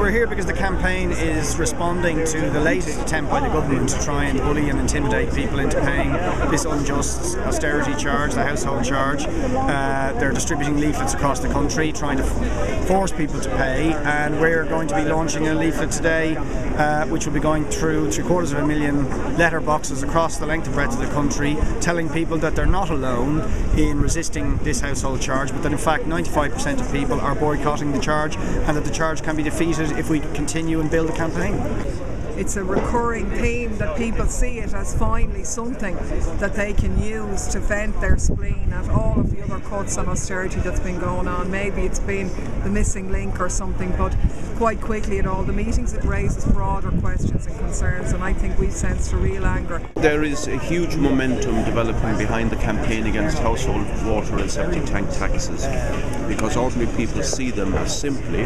we're here because the campaign is responding to the latest attempt by the government to try and bully and intimidate people into paying this unjust austerity charge, the household charge. They're distributing leaflets across the country trying to force people to pay, and we're going to be launching a leaflet today which will be going through 750,000 letter boxes across the length and breadth of the country, telling people that they're not alone in resisting this household charge, but that in fact 95% of people are boycotting the charge, and that the charge can be defeated if we continue and build a campaign. It's a recurring theme that people see it as finally something that they can use to vent their spleen at all of the other cuts on austerity that's been going on. Maybe it's been the missing link or something, but quite quickly at all the meetings it raises broader questions and concerns, and I think we've sensed a real anger. There is a huge momentum developing behind the campaign against household water and septic tank taxes, because ordinary people see them as simply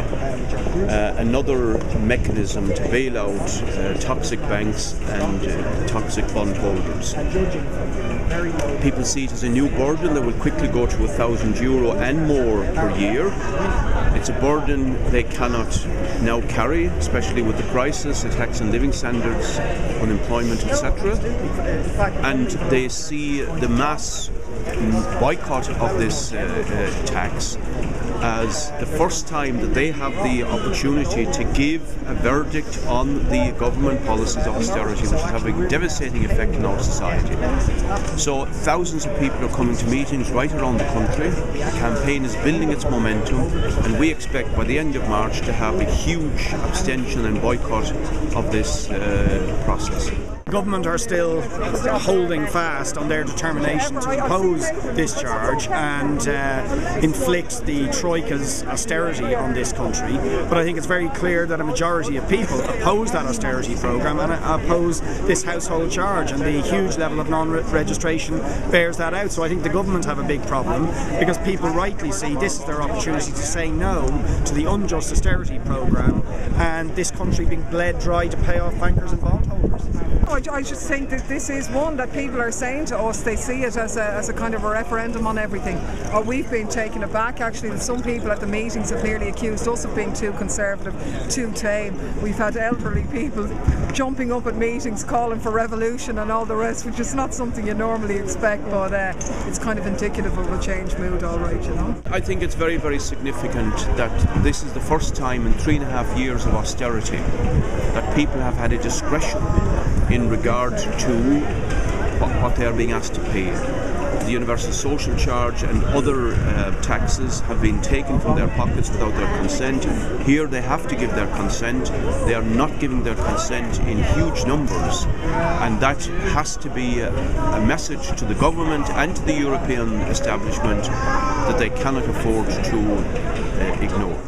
another mechanism to bail out toxic banks and toxic bondholders. People see it as a new burden that will quickly go to €1,000 and more per year. It's a burden they cannot now carry, especially with the crisis, attacks on living standards, unemployment, etc. And they see the mass boycott of this tax as the first time that they have the opportunity to give a verdict on the government policies of austerity, which is having a devastating effect on our society. So thousands of people are coming to meetings right around the country. The campaign is building its momentum, and we expect by the end of March to have a huge abstention and boycott of this process. Government are still holding fast on their determination to oppose this charge and inflict the Troika's austerity on this country. But I think it's very clear that a majority of people oppose that austerity programme and oppose this household charge, and the huge level of non-registration bears that out. So I think the government have a big problem, because people rightly see this is their opportunity to say no to the unjust austerity programme and this country being bled dry to pay off bankers and bondholders. I just think that this is one that people are saying to us, they see it as a kind of a referendum on everything. We've been taken aback actually that some people at the meetings have nearly accused us of being too conservative, too tame. We've had elderly people jumping up at meetings calling for revolution and all the rest, which is not something you normally expect, but it's kind of indicative of a changed mood, all right, you know. I think it's very, very significant that this is the first time in 3.5 years of austerity that people have had a discretion in regard to what they are being asked to pay. The universal social charge and other taxes have been taken from their pockets without their consent. Here they have to give their consent. They are not giving their consent in huge numbers, and that has to be a message to the government and to the European establishment that they cannot afford to ignore.